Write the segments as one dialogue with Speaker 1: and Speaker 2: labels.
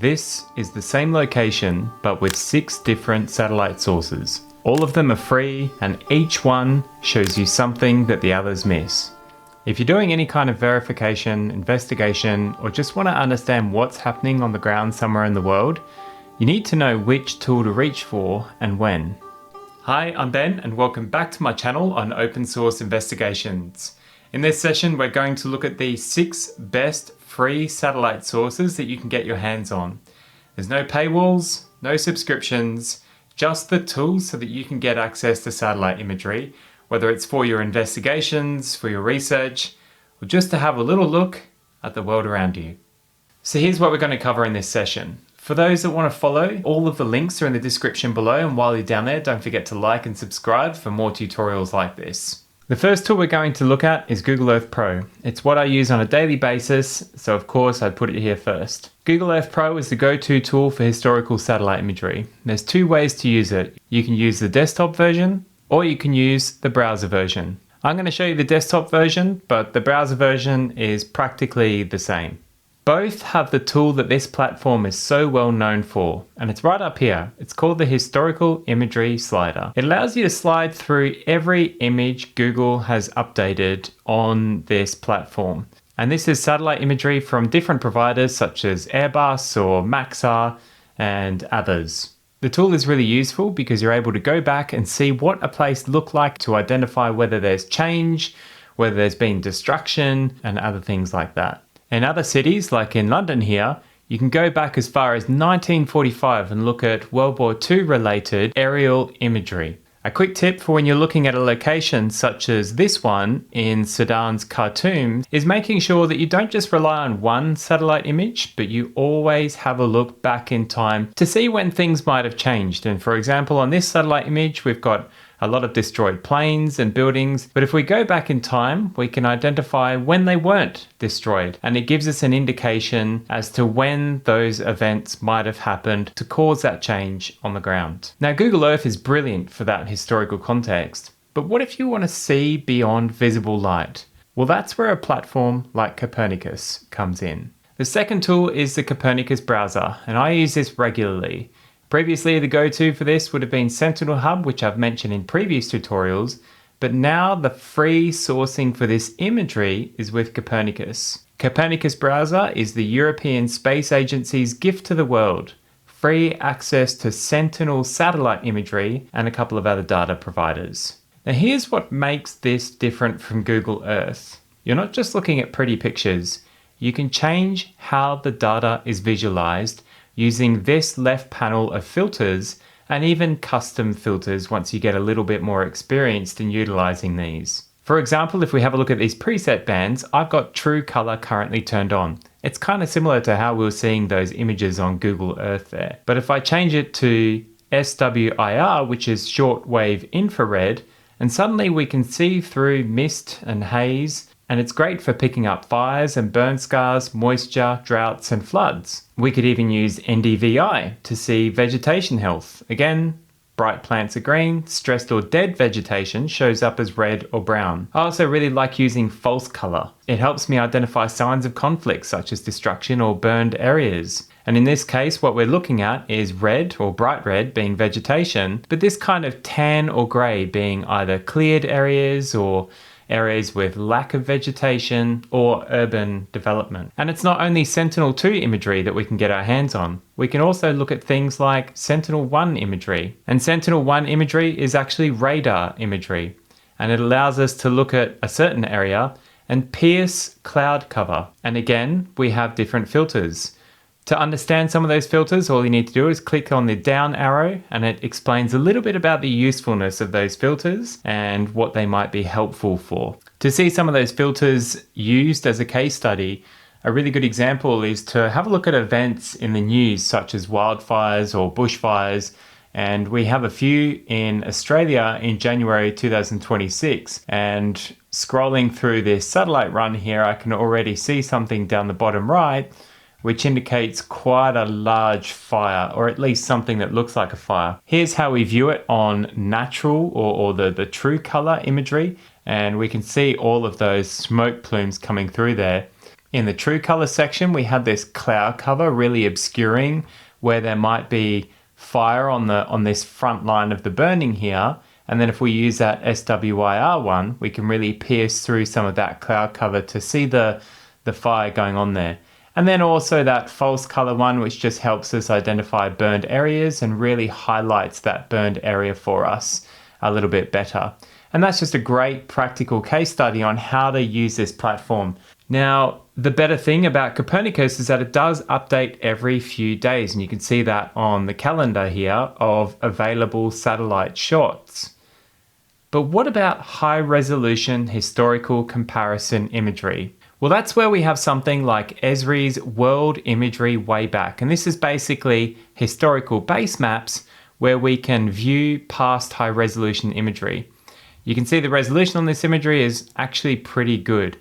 Speaker 1: This is the same location, but with 6 different satellite sources. All of them are free, and each one shows you something that the others miss. If you're doing any kind of verification, investigation, or just want to understand what's happening on the ground somewhere in the world, you need to know which tool to reach for and when. Hi, I'm Ben, and welcome back to my channel on open source investigations. In this session, we're going to look at the 6 best free satellite sources that you can get your hands on. There's no paywalls, no subscriptions, just the tools so that you can get access to satellite imagery, whether it's for your investigations, for your research, or just to have a little look at the world around you. So here's what we're going to cover in this session. For those that want to follow, all of the links are in the description below, and while you're down there, don't forget to like and subscribe for more tutorials like this. The first tool we're going to look at is Google Earth Pro. It's what I use on a daily basis, so of course I put it here first. Google Earth Pro is the go-to tool for historical satellite imagery. There's 2 ways to use it. You can use the desktop version, or you can use the browser version. I'm going to show you the desktop version, but the browser version is practically the same. Both have the tool that this platform is so well known for, and it's right up here. It's called the Historical Imagery Slider. It allows you to slide through every image Google has updated on this platform. And this is satellite imagery from different providers such as Airbus or Maxar and others. The tool is really useful because you're able to go back and see what a place looked like to identify whether there's change, whether there's been destruction, and other things like that. In other cities, like in London here, you can go back as far as 1945 and look at World War II related aerial imagery. A quick tip for when you're looking at a location such as this one in Sudan's Khartoum is making sure that you don't just rely on one satellite image, but you always have a look back in time to see when things might have changed. And for example, on this satellite image, we've got a lot of destroyed planes and buildings, but if we go back in time, we can identify when they weren't destroyed, and it gives us an indication as to when those events might have happened to cause that change on the ground. Now, Google Earth is brilliant for that historical context, but what if you want to see beyond visible light? Well, that's where a platform like Copernicus comes in. The second tool is the Copernicus browser, and I use this regularly. Previously, the go-to for this would have been Sentinel Hub, which I've mentioned in previous tutorials, but now the free sourcing for this imagery is with Copernicus. Copernicus browser is the European Space Agency's gift to the world. Free access to Sentinel satellite imagery and a couple of other data providers. Now here's what makes this different from Google Earth. You're not just looking at pretty pictures. You can change how the data is visualized using this left panel of filters and even custom filters once you get a little bit more experienced in utilizing these. For example, if we have a look at these preset bands, I've got true color currently turned on. It's kind of similar to how we were seeing those images on Google Earth there. But if I change it to SWIR, which is shortwave infrared, and suddenly we can see through mist and haze, and it's great for picking up fires and burn scars, moisture, droughts, and floods. We could even use NDVI to see vegetation health. Again, bright plants are green, stressed or dead vegetation shows up as red or brown. I also really like using false color. It helps me identify signs of conflict such as destruction or burned areas. And in this case, what we're looking at is red or bright red being vegetation, but this kind of tan or gray being either cleared areas or areas with lack of vegetation or urban development. And it's not only Sentinel-2 imagery that we can get our hands on. We can also look at things like Sentinel-1 imagery. And Sentinel-1 imagery is actually radar imagery. And it allows us to look at a certain area and pierce cloud cover. And again, we have different filters. To understand some of those filters, all you need to do is click on the down arrow, and it explains a little bit about the usefulness of those filters and what they might be helpful for. To see some of those filters used as a case study, a really good example is to have a look at events in the news such as wildfires or bushfires, and we have a few in Australia in January 2026. And scrolling through this satellite run here, I can already see something down the bottom right which indicates quite a large fire, or at least something that looks like a fire. Here's how we view it on natural or the true color imagery, and we can see all of those smoke plumes coming through there. In the true color section, we had this cloud cover really obscuring where there might be fire on this front line of the burning here. And then if we use that SWIR one, we can really pierce through some of that cloud cover to see the fire going on there. And then also that false color one, which just helps us identify burned areas and really highlights that burned area for us a little bit better. And that's just a great practical case study on how to use this platform. Now, the better thing about Copernicus is that it does update every few days, and you can see that on the calendar here of available satellite shots. But what about high-resolution historical comparison imagery? Well, that's where we have something like Esri's World Imagery Wayback, and this is basically historical base maps where we can view past high-resolution imagery. You can see the resolution on this imagery is actually pretty good.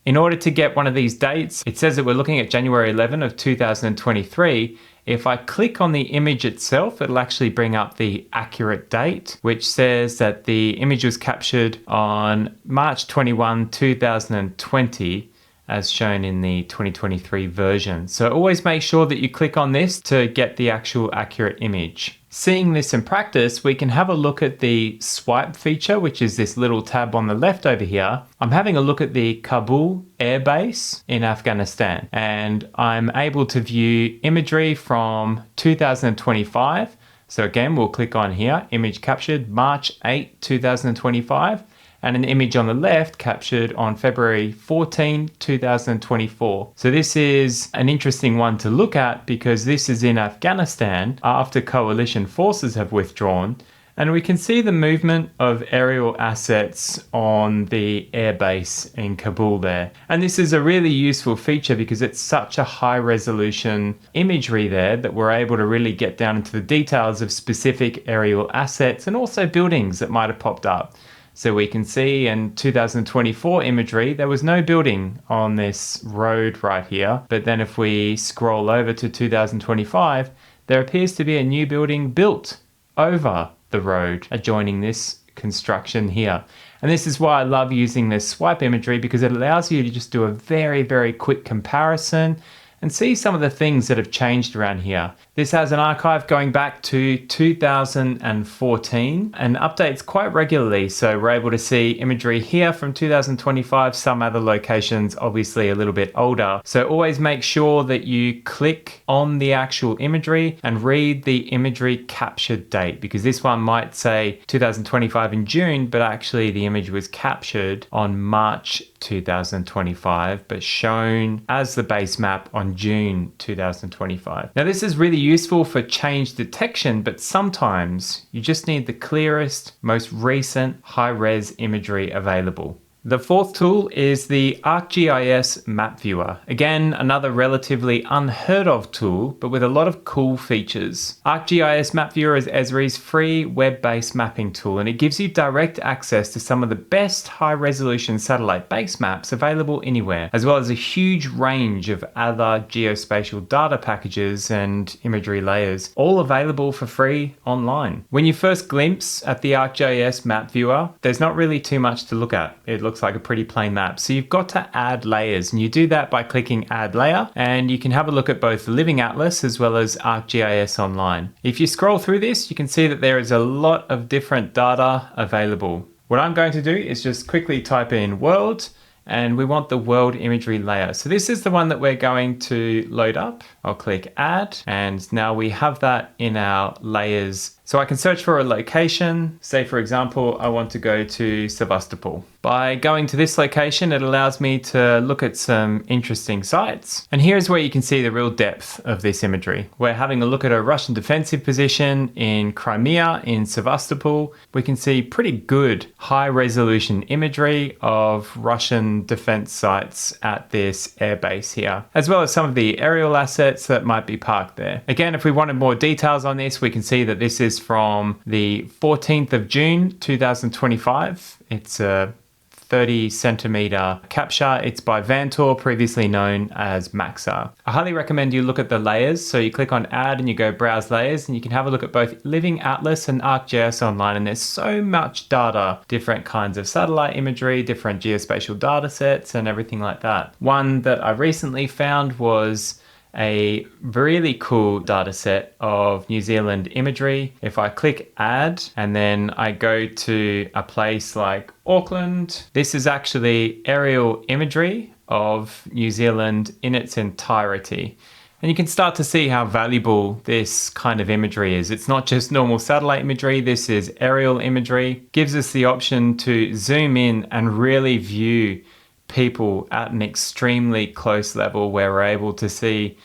Speaker 1: In order to get one of these dates, it says that we're looking at January 11 of 2023. If I click on the image itself, it'll actually bring up the accurate date, which says that the image was captured on March 21, 2020, as shown in the 2023 version. So always make sure that you click on this to get the actual accurate image. Seeing this in practice, we can have a look at the swipe feature, which is this little tab on the left over here. I'm having a look at the Kabul Air Base in Afghanistan, and I'm able to view imagery from 2025. So again, we'll click on here, image captured March 8, 2025. And an image on the left captured on February 14, 2024. So this is an interesting one to look at because this is in Afghanistan after coalition forces have withdrawn. And we can see the movement of aerial assets on the airbase in Kabul there. And this is a really useful feature because it's such a high resolution imagery there that we're able to really get down into the details of specific aerial assets and also buildings that might have popped up. So we can see in 2024 imagery, there was no building on this road right here. But then if we scroll over to 2025, there appears to be a new building built over the road adjoining this construction here. And this is why I love using this swipe imagery because it allows you to just do a very, very quick comparison and see some of the things that have changed around here. This has an archive going back to 2014 and updates quite regularly. So we're able to see imagery here from 2025, some other locations obviously a little bit older. So always make sure that you click on the actual imagery and read the imagery captured date, because this one might say 2025 in June, but actually the image was captured on March 2025, but shown as the base map on June 2025. Now this is really useful for change detection, but sometimes you just need the clearest, most recent high-res imagery available. The fourth tool is the ArcGIS map viewer. Again, another relatively unheard of tool, but with a lot of cool features. ArcGIS map viewer is Esri's free web-based mapping tool, and it gives you direct access to some of the best high-resolution satellite base maps available anywhere, as well as a huge range of other geospatial data packages and imagery layers, all available for free online. When you first glimpse at the ArcGIS map viewer, there's not really too much to look at. It looks like a pretty plain map. So you've got to add layers, and you do that by clicking add layer, and you can have a look at both the Living Atlas as well as ArcGIS Online. If you scroll through this, you can see that there is a lot of different data available. What I'm going to do is just quickly type in world, and we want the world imagery layer. So this is the one that we're going to load up. I'll click add, and now we have that in our layers. So I can search for a location. Say, for example, I want to go to Sevastopol. By going to this location, it allows me to look at some interesting sites. And here's where you can see the real depth of this imagery. We're having a look at a Russian defensive position in Crimea, in Sevastopol. We can see pretty good high resolution imagery of Russian defense sites at this airbase here, as well as some of the aerial assets that might be parked there. Again, if we wanted more details on this, we can see that this is from the 14th of June 2025. It's a 30 centimeter capture. It's by Vantor, previously known as Maxa. I highly recommend you look at the layers. So you click on add and you go browse layers, and you can have a look at both Living Atlas and ArcGIS online. And there's so much data, different kinds of satellite imagery, different geospatial data sets and everything like that. One that I recently found was a really cool data set of New Zealand imagery. If I click add and then I go to a place like Auckland, this is actually aerial imagery of New Zealand in its entirety. And you can start to see how valuable this kind of imagery is. It's not just normal satellite imagery, this is aerial imagery. Gives us the option to zoom in and really view people at an extremely close level, where we're able to see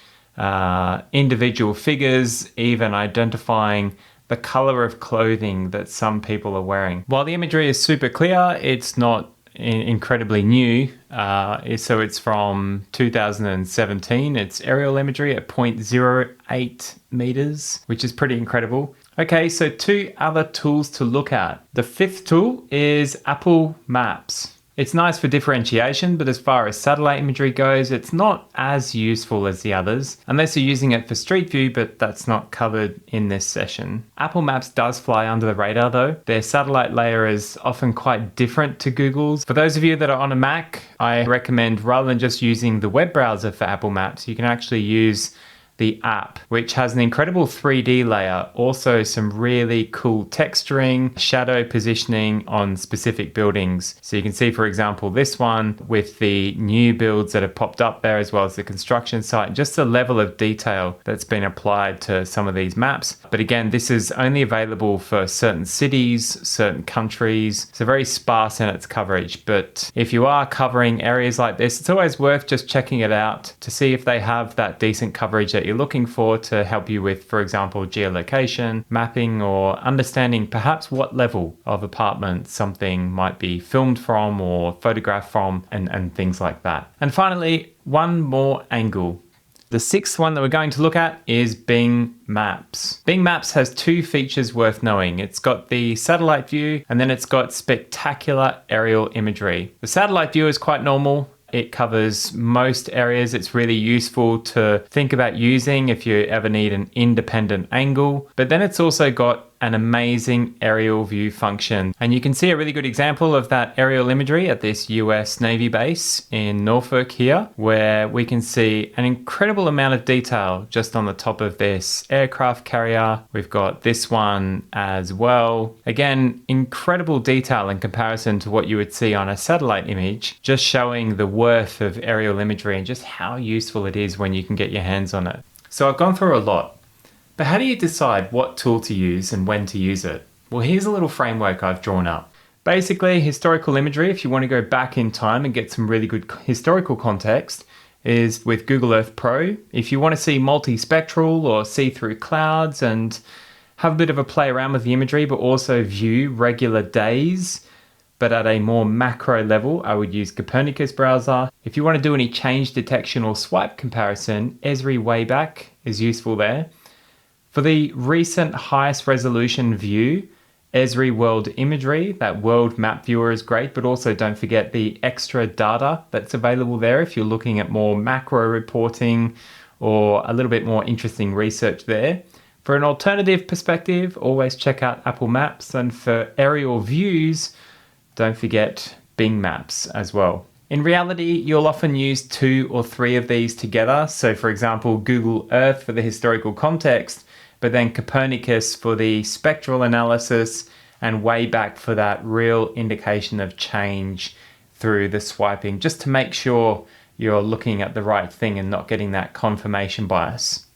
Speaker 1: individual figures, even identifying the color of clothing that some people are wearing. While the imagery is super clear, it's not incredibly new. So it's from 2017. It's aerial imagery at 0.08 meters, which is pretty incredible. Okay, so 2 other tools to look at. The 5th tool is Apple Maps. It's nice for differentiation, but as far as satellite imagery goes, it's not as useful as the others, unless you're using it for Street View, but that's not covered in this session. Apple Maps does fly under the radar though. Their satellite layer is often quite different to Google's. For those of you that are on a Mac, I recommend, rather than just using the web browser for Apple Maps, you can actually use the app, which has an incredible 3D layer, also some really cool texturing, shadow positioning on specific buildings. So you can see, for example, this one with the new builds that have popped up there, as well as the construction site, just the level of detail that's been applied to some of these maps. But again, this is only available for certain cities, certain countries, so very sparse in its coverage. But if you are covering areas like this, it's always worth just checking it out to see if they have that decent coverage that you're looking for, to help you with, for example, geolocation, mapping, or understanding perhaps what level of apartment something might be filmed from or photographed from, and things like that. And finally, one more angle. The 6th one that we're going to look at is Bing Maps. Bing Maps has 2 features worth knowing. It's got the satellite view, and then it's got spectacular aerial imagery. The satellite view is quite normal. It covers most areas. It's really useful to think about using if you ever need an independent angle. But then it's also got an amazing aerial view function. And you can see a really good example of that aerial imagery at this US Navy base in Norfolk here, where we can see an incredible amount of detail just on the top of this aircraft carrier. We've got this one as well. Again, incredible detail in comparison to what you would see on a satellite image, just showing the worth of aerial imagery and just how useful it is when you can get your hands on it. So I've gone through a lot. But how do you decide what tool to use and when to use it? Well, here's a little framework I've drawn up. Basically, historical imagery, if you want to go back in time and get some really good historical context, is with Google Earth Pro. If you want to see multispectral or see through clouds and have a bit of a play around with the imagery, but also view regular days, but at a more macro level, I would use Copernicus browser. If you want to do any change detection or swipe comparison, Esri Wayback is useful there. For the recent highest resolution view, Esri World Imagery, that world map viewer is great, but also don't forget the extra data that's available there if you're looking at more macro reporting or a little bit more interesting research there. For an alternative perspective, always check out Apple Maps, and for aerial views, don't forget Bing Maps as well. In reality, you'll often use 2 or 3 of these together. So for example, Google Earth for the historical context, but then Copernicus for the spectral analysis, and Wayback for that real indication of change through the swiping, just to make sure you're looking at the right thing and not getting that confirmation bias.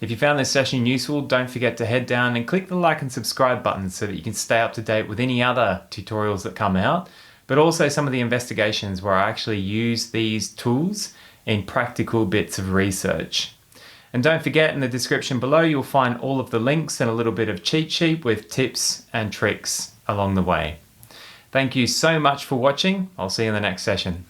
Speaker 1: If you found this session useful, don't forget to head down and click the like and subscribe button so that you can stay up to date with any other tutorials that come out, but also some of the investigations where I actually use these tools in practical bits of research. And don't forget, in the description below, you'll find all of the links and a little bit of cheat sheet with tips and tricks along the way. Thank you so much for watching. I'll see you in the next session.